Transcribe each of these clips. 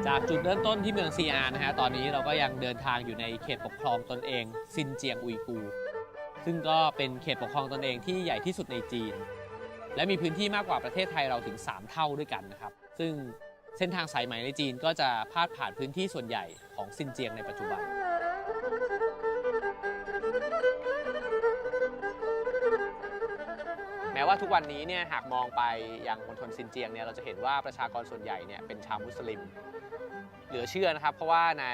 จากจุดเริ่มต้นที่เมืองซีอาร์นะฮะตอนนี้เราก็ยังเดินทางอยู่ในเขตปกครองตนเองซินเจียงอุยกูร์ซึ่งก็เป็นเขตปกครองตนเองที่ใหญ่ที่สุดในจีนและมีพื้นที่มากกว่าประเทศไทยเราถึง3เท่าด้วยกันนะครับซึ่งเส้นทางสายไหมในจีนก็จะพาดผ่านพื้นที่ส่วนใหญ่ของซินเจียงในปัจจุบันแม้ว่าทุกวันนี้เนี่ยหากมองไปยังมณฑลซินเจียงเนี่ยเราจะเห็นว่าประชากรส่วนใหญ่เนี่ยเป็นชาวมุสลิมเหลือเชื่อนะครับเพราะว่าใน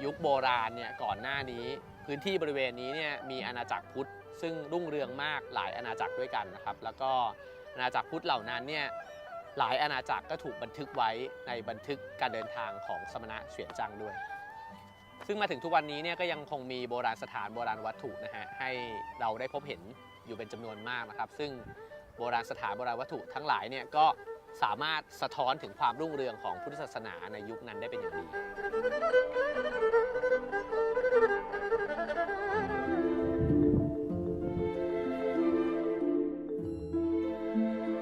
ยุคโบราณเนี่ยก่อนหน้านี้พื้นที่บริเวณนี้เนี่ยมีอาณาจักรพุทธซึ่งรุ่งเรืองมากหลายอาณาจักรด้วยกันนะครับแล้วก็อาณาจักรพุทธเหล่านั้นเนี่ยหลายอาณาจักรก็ถูกบันทึกไว้ในบันทึกการเดินทางของสมณะเสวียนจังด้วยซึ่งมาถึงทุกวันนี้เนี่ยก็ยังคงมีโบราณสถานโบราณวัตถุนะฮะให้เราได้พบเห็นอยู่เป็นจำนวนมากนะครับซึ่งโบราณสถานโบราณวัตถุทั้งหลายเนี่ยก็สามารถสะท้อนถึงความรุ่งเรืองของพุทธศาสนาในยุคนั้นได้เป็นอย่างดี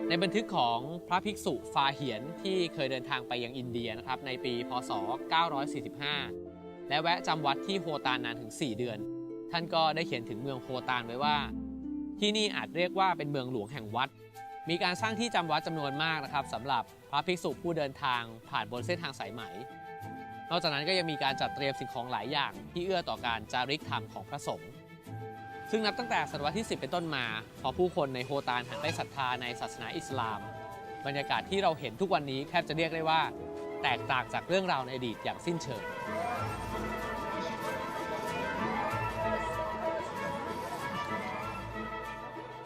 ในบันทึกของพระภิกษุฟาเหียนที่เคยเดินทางไปยังอินเดียนะครับในปีพ.ศ. 945และแวะจำวัดที่โฮตานนานถึง4 เดือนท่านก็ได้เขียนถึงเมืองโฮตานไว้ว่าที่นี่อาจเรียกว่าเป็นเมืองหลวงแห่งวัดมีการสร้างที่จำวัดจำนวนมากนะครับสำหรับพระภิกษุผู้เดินทางผ่านบนเส้นทางสายไหมนอกจากนั้นก็ยังมีการจัดเตรียมสิ่งของหลายอย่างที่เอื้อต่อการจาริกธรรมของพระสงฆ์ซึ่งนับตั้งแต่ศตวรรษที่10เป็นต้นมาพอผู้คนในโฮตานหันไปศรัทธาในศาสนาอิสลามบรรยากาศที่เราเห็นทุกวันนี้แทบจะเรียกได้ว่าแตกต่างจากเรื่องราวในอดีตอย่างสิ้นเชิง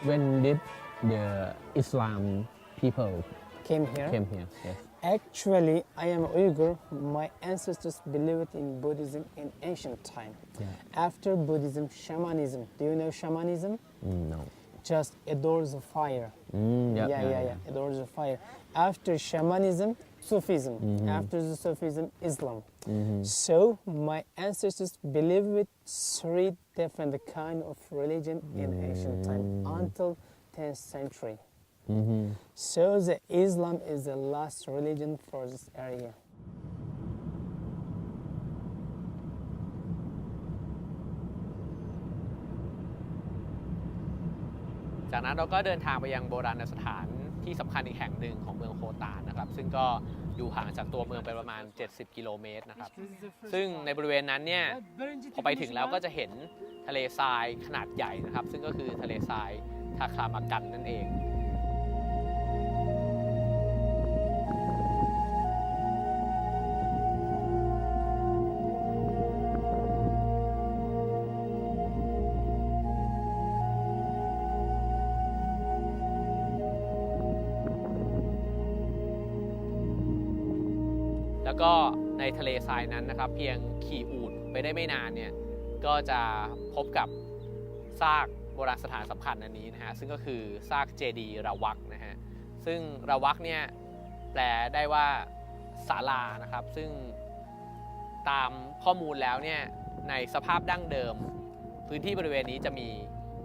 When did the Islam people came here? Yes. Actually, I am Uyghur. My ancestors believed in Buddhism in ancient time. Yeah. After Buddhism, shamanism. Do you know shamanism? No. Just adores the fire. Yeah. Adores the fire. After shamanism, Sufism. After the Sufism, Islam. So my ancestors believed with 3 different kind of religion in ancient time until 10th century. So the Islam is the last religion for this area. จากนั้นเราก็เดินทางไปยังโบราณสถานที่สำคัญอีกแห่งหนึ่งของเมืองโฮตานนะครับซึ่งก็อยู่ห่างจากตัวเมืองไปประมาณ70 กิโลเมตรนะครับซึ่งในบริเวณนั้นเนี่ยพอไปถึงแล้วก็จะเห็นทะเลทรายขนาดใหญ่นะครับซึ่งก็คือทะเลทรายทาคามากันนั่นเองแล้วก็ในทะเลทรายนั้นนะครับเพียงขี่อูฐไปได้ไม่นานเนี่ยก็จะพบกับซากโบราณสถานสำคัญอันนี้นะฮะซึ่งก็คือซากเจดีย์ระวักนะฮะซึ่งระวักเนี่ยแปลได้ว่าศาลานะครับซึ่งตามข้อมูลแล้วเนี่ยในสภาพดั้งเดิมพื้นที่บริเวณนี้จะมี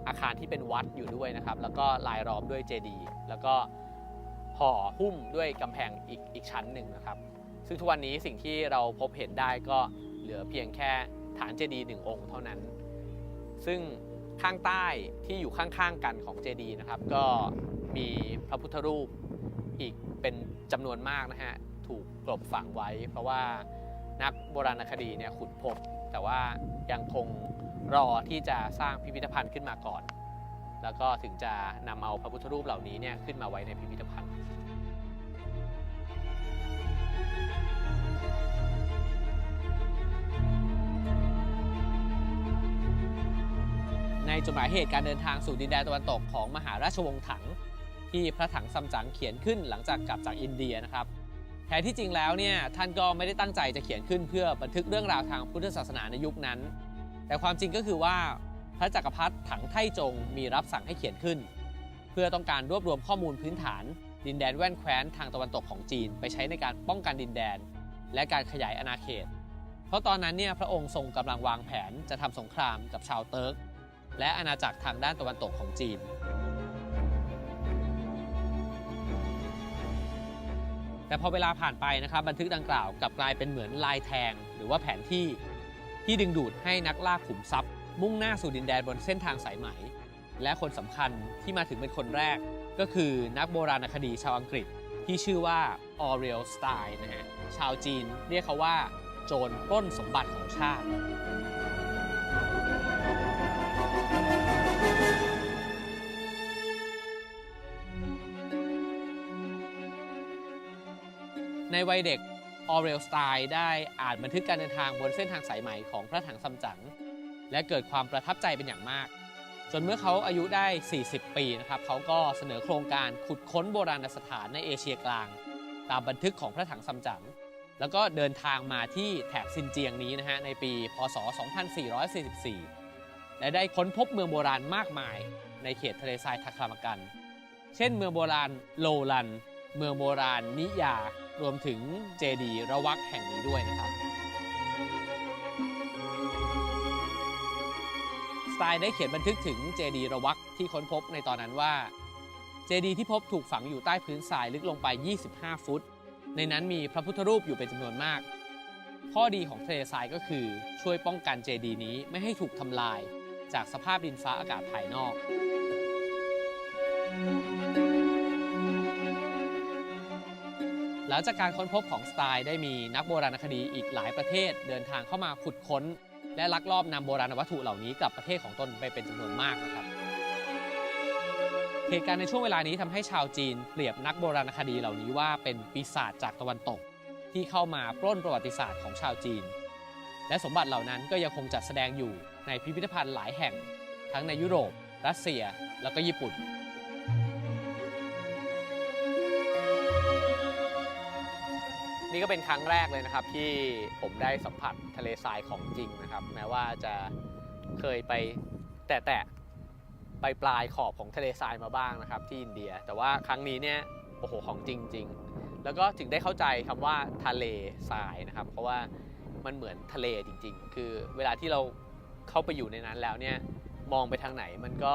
อาคารที่เป็นวัดอยู่ด้วยนะครับแล้วก็ลายล้อมด้วยเจดีย์แล้วก็ห่อหุ้มด้วยกำแพงอีกชั้นหนึ่งนะครับซึ่งทุกวันนี้สิ่งที่เราพบเห็นได้ก็เหลือเพียงแค่ฐานเจดีย์1 องค์เท่านั้นซึ่งข้างใต้ที่อยู่ข้างๆกันของเจดีย์นะครับก็มีพระพุทธรูปอีกเป็นจำนวนมากนะฮะถูกกลบฝังไว้เพราะว่านักโบราณคดีเนี่ยขุดพบแต่ว่ายังคงรอที่จะสร้างพิพิธภัณฑ์ขึ้นมาก่อนแล้วก็ถึงจะนำเอาพระพุทธรูปเหล่านี้เนี่ยขึ้นมาไว้ในพิพิธภัณฑ์ในจดหมายเหตุการเดินทางสู่ดินแดนตะวันตกของมหาราชวงศ์ถังที่พระถังซัมจั๋งเขียนขึ้นหลังจากกลับจากอินเดียนะครับแท้ที่จริงแล้วเนี่ยท่านก็ไม่ได้ตั้งใจจะเขียนขึ้นเพื่อบันทึกเรื่องราวทางพุทธศาสนาในยุคนั้นแต่ความจริงก็คือว่าพระจักรพรรดิถังไทจงมีรับสั่งให้เขียนขึ้นเพื่อต้องการรวบรวมข้อมูลพื้นฐานดินแดนแว่นแคว้นทางตะวันตกของจีนไปใช้ในการป้องกันดินแดนและการขยายอาณาเขตเพราะตอนนั้นเนี่ยพระองค์ทรงกำลังวางแผนจะทำสงครามกับชาวเติร์กและอาณาจักรทางด้านตะวันตกของจีน แต่พอเวลาผ่านไปนะครับบันทึกดังกล่าวกลับกลายเป็นเหมือนลายแทงหรือว่าแผนที่ดึงดูดให้นักล่าขุมทรัพย์มุ่งหน้าสู่ดินแดนบนเส้นทางสายไหมและคนสำคัญที่มาถึงเป็นคนแรกก็คือนักโบราณคดีชาวอังกฤษที่ชื่อว่าออเรียลสไตน์นะฮะชาวจีนเรียกเขาว่าโจรปล้นสมบัติของชาติในวัยเด็กออเรียลสไตน์ได้อ่านบันทึกการเดินทางบนเส้นทางสายไหมของพระถังซัมจั๋งและเกิดความประทับใจเป็นอย่างมากจนเมื่อเขาอายุได้ 40 ปีนะครับเขาก็เสนอโครงการขุดค้นโบราณสถานในเอเชียกลางตามบันทึกของพระถังซัมจั๋งแล้วก็เดินทางมาที่แถบซินเจียงนี้นะฮะในปีพ.ศ. 2444 และได้ค้นพบเมืองโบราณมากมายในเขตทะเลทรายทาคามากัน เช่นเมืองโบราณโลลันเมืองโบราณนิยารวมถึงเจดีย์ระวักแห่งนี้ด้วยนะครับสไตน์ได้เขียนบันทึกถึงเจดีย์ระวักที่ค้นพบในตอนนั้นว่าเจดีย์ที่พบถูกฝังอยู่ใต้พื้นทรายลึกลงไป 25 ฟุตในนั้นมีพระพุทธรูปอยู่เป็นจำนวนมากข้อดีของทะเลทรายก็คือช่วยป้องกันเจดีย์นี้ไม่ให้ถูกทำลายจากสภาพดินฟ้าอากาศภายนอกหลังจากการค้นพบของสไตน์ได้มีนักโบราณคดีอีกหลายประเทศเดินทางเข้ามาขุดค้นและลักลอบนำโบราณวัตถุเหล่านี้กลับประเทศของตนไปเป็นจำนวนมากนะครับเหตุการณ์ในช่วงเวลานี้ทำให้ชาวจีนเปรียบนักโบราณคดีเหล่านี้ว่าเป็นปีศาจจากตะวันตกที่เข้ามาปล้นประวัติศาสตร์ของชาวจีนและสมบัติเหล่านั้นก็ยังคงจัดแสดงอยู่ในพิพิธภัณฑ์หลายแห่งทั้งในยุโรปรัสเซียแล้วก็ญี่ปุ่นนี่ก็เป็นครั้งแรกเลยนะครับที่ผมได้สัมผัสทะเลทรายของจริงนะครับแม้ว่าจะเคยไปแตะไปปลายขอบของทะเลทรายมาบ้างนะครับที่อินเดียแต่ว่าครั้งนี้เนี่ยโอ้โหของจริงแล้วก็ถึงได้เข้าใจคำว่าทะเลทรายนะครับเพราะว่ามันเหมือนทะเลจริงๆคือเวลาที่เราเข้าไปอยู่ในนั้นแล้วเนี่ยมองไปทางไหนมันก็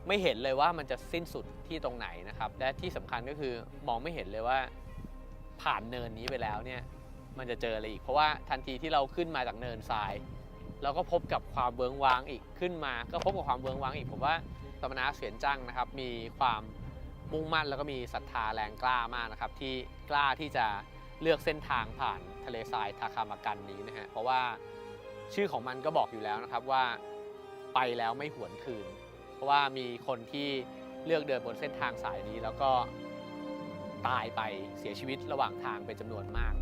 ไม่เห็นเลยว่ามันจะสิ้นสุดที่ตรงไหนนะครับและที่สำคัญก็คือมองไม่เห็นเลยว่าผ่านเนินนี้ไปแล้วเนี่ยมันจะเจออะไรอีกเพราะว่าทันทีที่เราขึ้นมาจากเนินทรายเราก็พบกับความเวิ้งว้างอีกขึ้นมาก็พบกับความเวิ้งว้างอีกผมว่าสมณะเสวียนจั่งนะครับมีความมุ่งมั่นแล้วก็มีศรัทธาแรงกล้ามากนะครับที่กล้าที่จะเลือกเส้นทางผ่านทะเลทรายทาคามากันนี้นะฮะเพราะว่าชื่อของมันก็บอกอยู่แล้วนะครับว่าไปแล้วไม่หวนคืนเพราะว่ามีคนที่เลือกเดินบนเส้นทางสายนี้แล้วก็ตายไปเสียชีวิตระหว่างทางเป็นจำนวนมาก